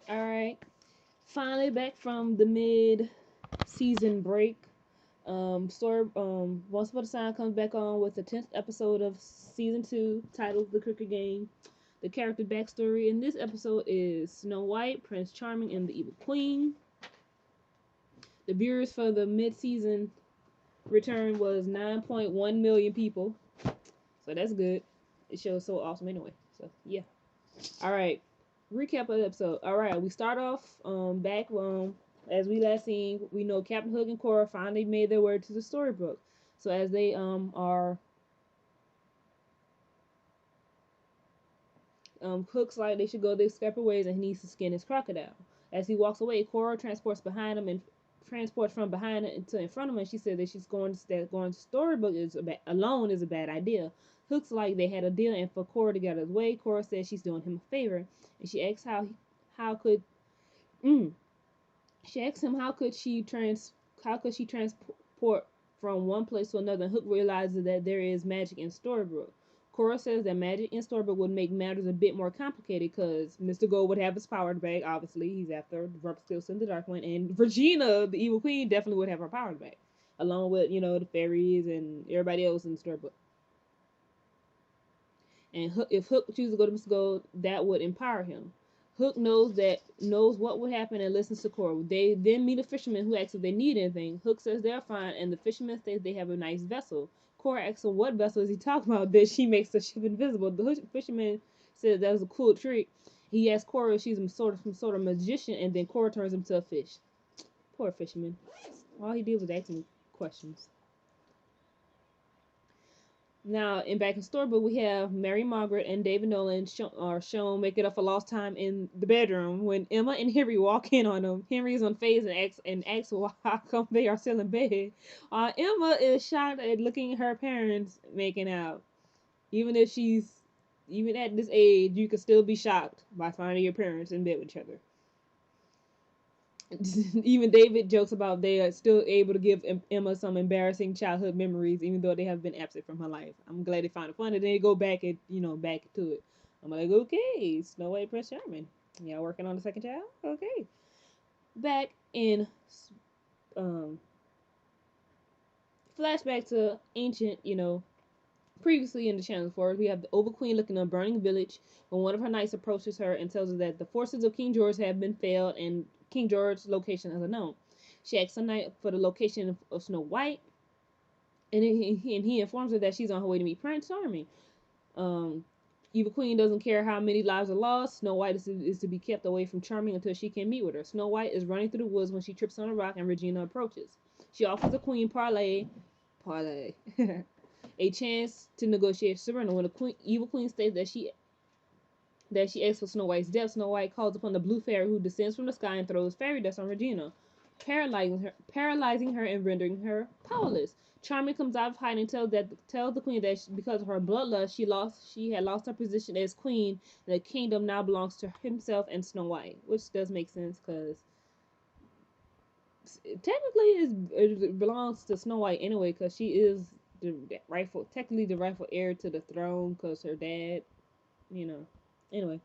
All right. Finally back from the mid-season break. Once Upon a Time comes back on with the 10th episode of season 2, titled The Crooked Game. The character backstory in this episode is Snow White, Prince Charming, and the Evil Queen. The viewers for the mid-season return was 9.1 million people, so that's good. It show's so awesome anyway. So yeah. All right. Recap of the episode. All right, we start off back as we last seen. We know Captain Hook and Cora finally made their way to the storybook. So as they are Hook's like they should go their separate ways and he needs to skin his crocodile. As he walks away, Cora transports behind him and transports from behind to in front of him. And she said that going to storybook alone is a bad idea. Hook's like they had a deal, and for Cora to get out of his way, Cora says she's doing him a favor, and she asks how could mm, she asks him how could she transport from one place to another. And Hook realizes that there is magic in Storybrooke. Cora says that magic in Storybrooke would make matters a bit more complicated because Mr. Gold would have his power back. Obviously, he's after Rumpelstiltskin, the Dark One, and Regina, the Evil Queen, definitely would have her power back, along with the fairies and everybody else in Storybrooke. And if Hook chooses to go to Mr. Gold, that would empower him. Hook knows what would happen and listens to Cora. They then meet a fisherman who asks if they need anything. Hook says they're fine, and the fisherman says they have a nice vessel. Cora asks him what vessel is he talking about that she makes the ship invisible. The fisherman says that was a cool trick. He asks Cora if she's some sort of magician, and then Cora turns him to a fish. Poor fisherman. All he did was ask me questions. Now, back in Storybook, we have Mary Margaret and David Nolan are shown making up for lost time in the bedroom when Emma and Henry walk in on them. Henry is unfazed and asks why how come they are still in bed. Emma is shocked at looking at her parents making out. Even if she's even at this age, you can still be shocked by finding your parents in bed with each other. Even David jokes about they are still able to give Emma some embarrassing childhood memories, even though they have been absent from her life. I'm glad they found it funny. Then they go back and back to it. I'm like, okay, Snow White, Prince Charming. Y'all working on the second child? Okay. Back in um, flashback to ancient, previously in the Channel Forest, we have the Oval Queen looking at a burning village when one of her knights approaches her and tells her that the forces of King George have been failed and King George's location is unknown. She asks the knight for the location of Snow White, and he informs her that she's on her way to meet Prince Charming. Um, Evil Queen doesn't care how many lives are lost. Snow White is to be kept away from Charming until she can meet with her. Snow White is running through the woods when she trips on a rock and Regina approaches. She offers the Queen parlay, a chance to negotiate surrender. When the Evil Queen states that she asks for Snow White's death, Snow White calls upon the Blue Fairy, who descends from the sky and throws fairy dust on Regina, paralyzing her and rendering her powerless. Charming comes out of hiding and tells the Queen that because of her bloodlust, she had lost her position as Queen, and the kingdom now belongs to himself and Snow White, which does make sense because technically it belongs to Snow White anyway, because she is technically the rightful heir to the throne, because her dad, you know. Anyway,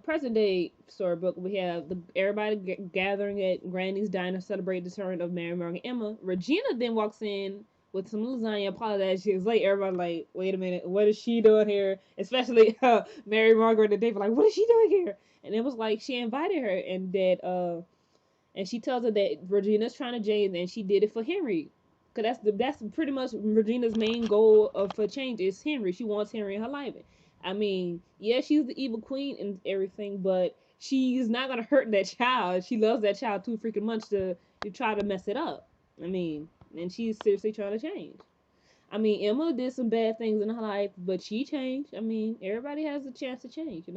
present day storybook, we have everybody gathering at Granny's diner to celebrate the turn of Mary, Morgan, and Emma. Regina then walks in with some lasagna, apologizes. She was late. Everybody like, wait a minute, what is she doing here? Especially Mary, Margaret, and David like, what is she doing here? And it was like she invited her, and she tells her that Regina's trying to change, and she did it for Henry. Cause that's pretty much Regina's main goal for change is Henry. She wants Henry in her life. I mean, yeah, she's the evil queen and everything, but she's not gonna hurt that child. She loves that child too freaking much to try to mess it up. I mean, and she's seriously trying to change. I mean, Emma did some bad things in her life, but she changed. I mean, everybody has a chance to change.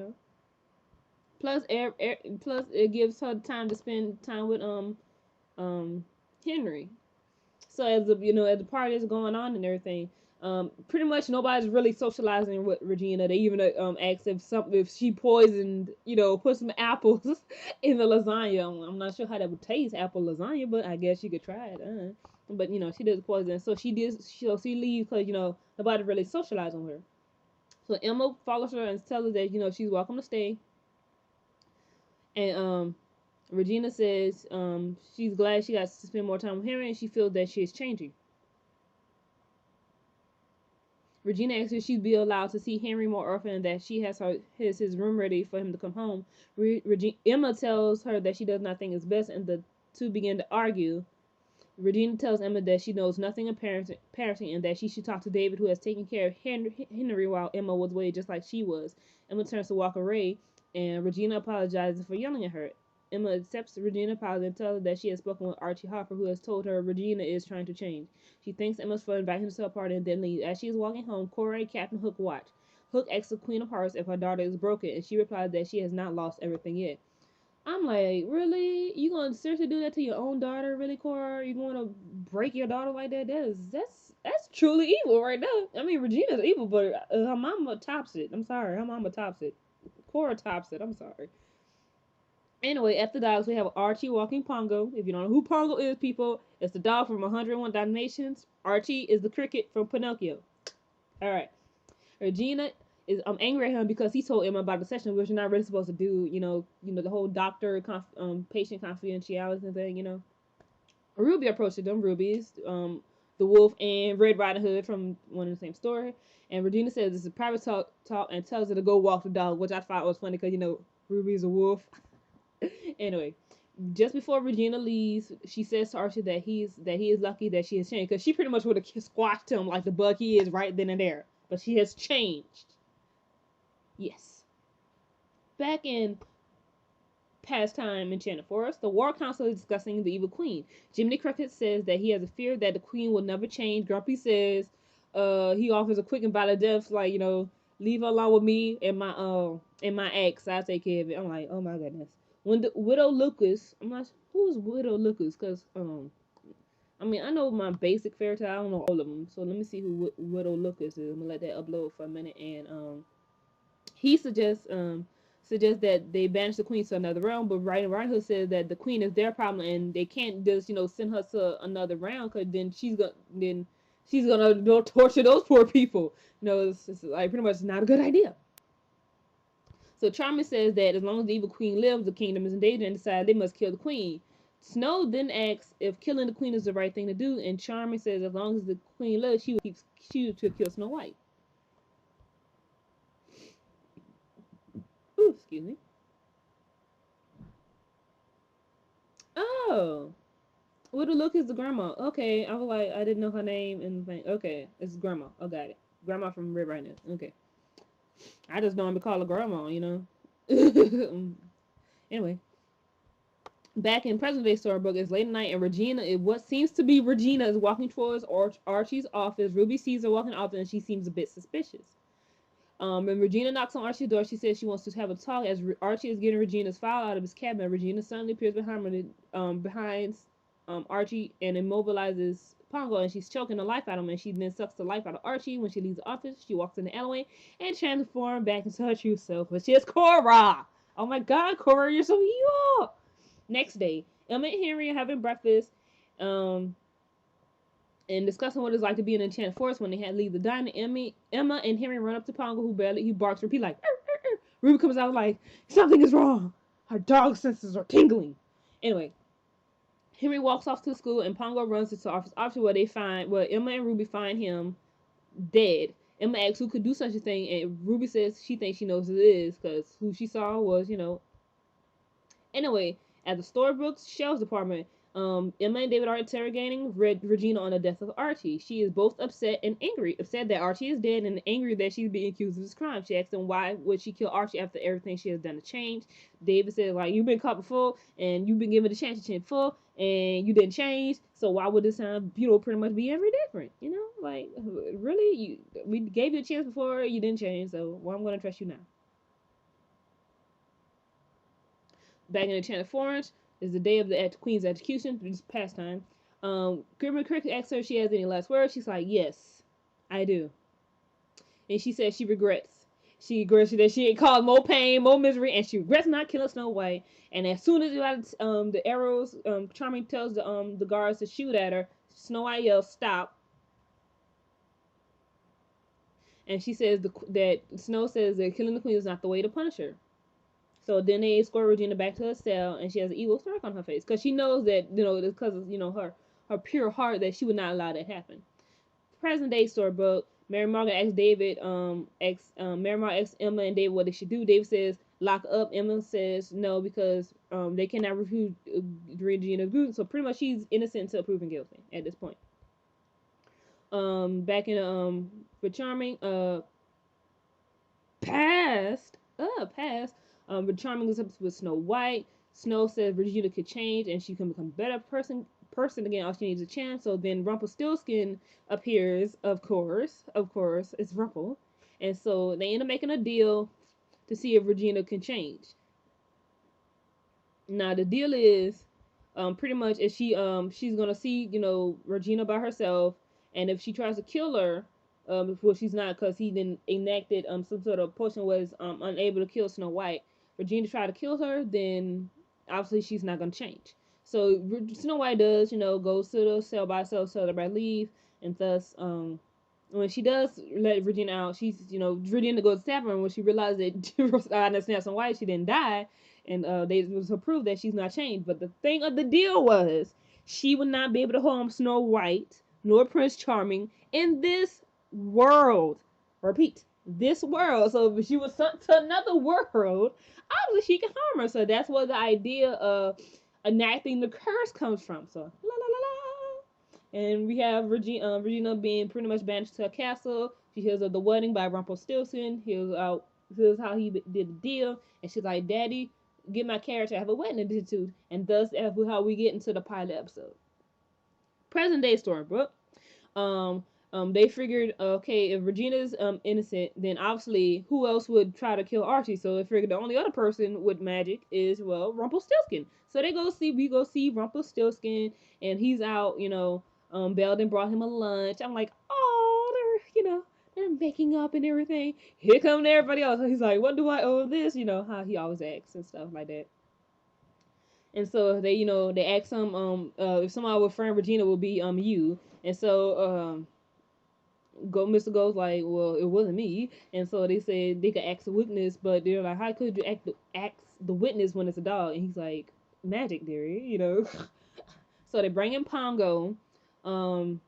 Plus, it gives her time to spend time with um Henry. So as the party is going on and everything, pretty much nobody's really socializing with Regina. They even asked if she poisoned, put some apples in the lasagna. I'm not sure how that would taste, apple lasagna, but I guess you could try it. But she does poison, so she leaves because nobody really socializing with her. So Emma follows her and tells her that she's welcome to stay. And Regina says she's glad she got to spend more time with Henry, and she feels that she is changing. Regina asks if she'd be allowed to see Henry more often and that she has his room ready for him to come home. Emma tells her that she does not think it's best, and the two begin to argue. Regina tells Emma that she knows nothing of parenting and that she should talk to David, who has taken care of Henry while Emma was away, just like she was. Emma turns to walk away, and Regina apologizes for yelling at her. Emma accepts Regina's apology and tells her that she has spoken with Archie Hopper, who has told her Regina is trying to change. She thanks Emma for inviting her to a party and then leaves. As she is walking home, Cora and Captain Hook watch. Hook asks the Queen of Hearts if her daughter is broken, and she replies that she has not lost everything yet. I'm like, really? You gonna seriously do that to your own daughter, really, Cora? You gonna break your daughter like that? That's truly evil right now. I mean, Regina's evil, but her mama tops it. I'm sorry, her mama tops it. Cora tops it. I'm sorry. Anyway, after dogs, we have Archie walking Pongo. If you don't know who Pongo is, people, it's the dog from 101 Dalmatians. Archie is the cricket from Pinocchio. All right. Regina is angry at him because he told Emma about the session, which you're not really supposed to do. The whole doctor patient confidentiality thing. Ruby approached them. Ruby's the wolf and Red Riding Hood from one and the same story. And Regina says it's a private talk and tells her to go walk the dog, which I thought was funny because Ruby's a wolf. Anyway, just before Regina leaves, she says to Archie that he is lucky that she has changed, because she pretty much would have squashed him like the bug he is right then and there. But she has changed. Yes. Back in past time Enchanted Forest, the War Council is discussing the Evil Queen. Jiminy Cricket says that he has a fear that the Queen will never change. Grumpy says he offers a quick and violent death, like, leave her alone with me and my ex. I'll take care of it. I'm like, oh my goodness. When the Widow Lucas, I'm not who's Widow Lucas, because I mean, I know my basic fairy tale. I don't know all of them. So let me see who Widow Lucas is. I'm gonna let that upload for a minute. And he suggests that they banish the queen to another realm. But Riding Hood says that the queen is their problem and they can't just send her to another realm, because then she's gonna torture those poor people. It's like pretty much not a good idea. So Charming says that as long as the evil queen lives, the kingdom is in danger, and decides they must kill the queen. Snow then asks if killing the queen is the right thing to do, and Charming says as long as the queen lives, she will kill Snow White. Ooh, excuse me. Oh, Widow Look is the grandma. Okay, I was like, I didn't know her name and think. Okay, it's grandma. I got it. Grandma from Red Riding Hood. Okay, I just don't call her grandma. Anyway. Back in present day storybook, it's late at night, and what seems to be Regina, is walking towards Archie's office. Ruby sees her walking out, and she seems a bit suspicious. When Regina knocks on Archie's door, she says she wants to have a talk. As Archie is getting Regina's file out of his cabinet, Regina suddenly appears behind Archie and immobilizes Pongo, and she's choking the life out of him, and she then sucks the life out of Archie. When she leaves the office, she walks in the alleyway and transforms back into her true self, which is Cora. Oh my god, Cora, you're so evil! Next day, Emma and Henry are having breakfast and discussing what it's like to be in an enchanted forest. When they had leave the diner, Emma and Henry run up to Pongo, who he barks, repeat like, "Arr, arr, arr." Ruby comes out like, something is wrong. Her dog senses are tingling. Anyway, Henry walks off to school, and Pongo runs into office where Emma and Ruby find him dead. Emma asks who could do such a thing, and Ruby says she thinks she knows who it is, because who she saw was, Anyway, at the Storybrooks Shelves Department, Emma and David are interrogating Regina on the death of Archie. She is both upset and angry. Upset that Archie is dead and angry that she's being accused of this crime. She asks them why would she kill Archie after everything she has done to change. David says, like, you've been caught before and you've been given the chance to change before and you didn't change. So why would this time, pretty much be every different? Like, really? We gave you a chance before, you didn't change, so I'm going to trust you now. Back in Enchanted Forest is the day of the Queen's execution. This pastime. Grimmer Cricket asks her if she has any last words. She's like, yes, I do. And she says she regrets. She regrets that she ain't caused more pain, more misery, and she regrets not killing Snow White. And as soon as the arrows, Charming tells the guards to shoot at her. Snow White yells, stop. and she says that Snow says that killing the queen is not the way to punish her. So then they escort Regina back to her cell, and she has an evil smirk on her face because she knows that because of her pure heart that she would not allow that to happen. Present day storybook. Mary Morgan asks David, Mary Morgan asks Emma and David what they should do. David says lock up. Emma says no because they cannot refute Regina Gute. So pretty much she's innocent until proven guilty at this point. Back in for Charming, past. But Charming is up with Snow White. Snow says Regina could change and she can become a better person again. All she needs is a chance. So then Rumpelstiltskin appears. Of course, it's Rumpel, and so they end up making a deal to see if Regina can change. Now the deal is, pretty much if she's gonna see Regina by herself, and if she tries to kill her, well she's not because he then enacted some sort of potion was unable to kill Snow White. Regina tried to kill her, then obviously she's not gonna change. So Snow White does goes to the cell by cell leave, and thus when she does let Regina out, she's Regina goes to stab her, and when she realized that I understand Snow White, she didn't die, and they it was to prove that she's not changed. But the thing of the deal was she would not be able to harm Snow White nor Prince Charming in this world. Repeat, this world. So if she was sent to another world, obviously she can harm her. So that's where the idea of enacting the curse comes from. So la la la la. And we have Regina being pretty much banished to a castle. She hears of the wedding by Rumpelstiltskin. Hears how he did the deal, and she's like, "Daddy, get my character. I have a wedding to do." And thus, that's how we get into the pilot episode. Present day storybook. They figured, okay, if Regina's innocent, then obviously who else would try to kill Archie? So they figured the only other person with magic is Rumpelstiltskin. So we go see Rumpelstiltskin, and he's out. Belden brought him a lunch. I'm like, oh, they're making up and everything. Here come everybody else. He's like, what do I owe this? How he always acts and stuff like that. And so they asked him if somebody with friend Regina would be you. And so Mr. Gold's like, well, it wasn't me. And so they said they could ask the witness, but they're like, how could you ask the witness when it's a dog? And he's like, magic, dearie, So they bring in Pongo, and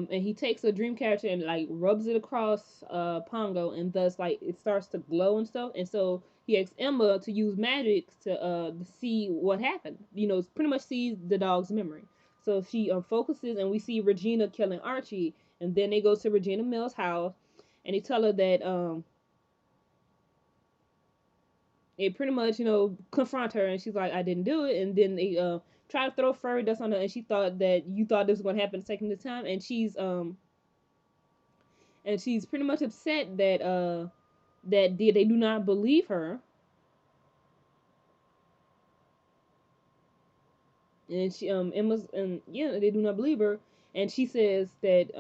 he takes a dream character and like rubs it across Pongo, and thus like it starts to glow and stuff. And so he asks Emma to use magic to see what happened. Pretty much sees the dog's memory. So she focuses, and we see Regina killing Archie, and then they go to Regina Mills' house, and they tell her that they pretty much confront her, and she's like, I didn't do it. And then they try to throw fairy dust on her, and she thought that you thought this was going to happen a second time, and she's pretty much upset that they do not believe her. And she Emma's and yeah, they do not believe her, and she says that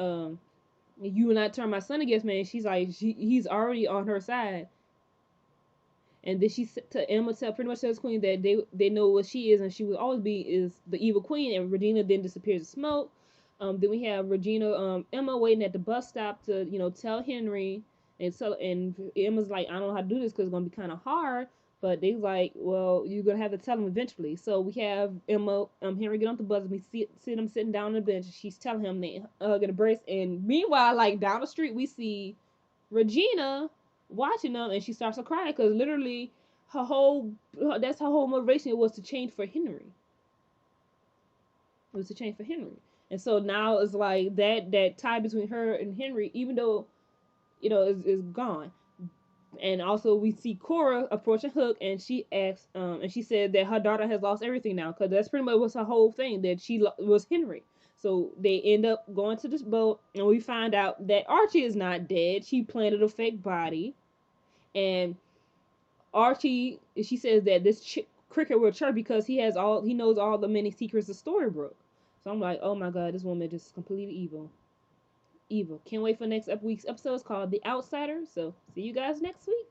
you will not turn my son against me. And she's like, he's already on her side. And then she said to Emma, pretty much tells Queen that they know what she is, and she will always be is the evil queen. And Regina then disappears in smoke. Then we have Emma waiting at the bus stop to tell Henry, and Emma's like, I don't know how to do this because it's gonna be kind of hard. But they like, well, you're gonna have to tell him eventually. So we have Henry get on the bus, and we see him sitting down on the bench. She's telling him they hug and embrace. And meanwhile, like down the street, we see Regina watching them, and she starts to cry because literally that's her whole motivation was to change for Henry. It was to change for Henry. And so now it's like that tie between her and Henry, even though is gone. And also we see Cora approaching Hook, and she asks, and she said that her daughter has lost everything now, because that's pretty much was her whole thing, that she was Henry. So they end up going to this boat, and we find out that Archie is not dead. She planted a fake body, and Archie, she says that this cricket will chirp because he knows all the many secrets of Storybrooke. So I'm like, oh my god, this woman is just completely evil. Evil. Can't wait for next week's episode. It's called The Outsider. So see you guys next week.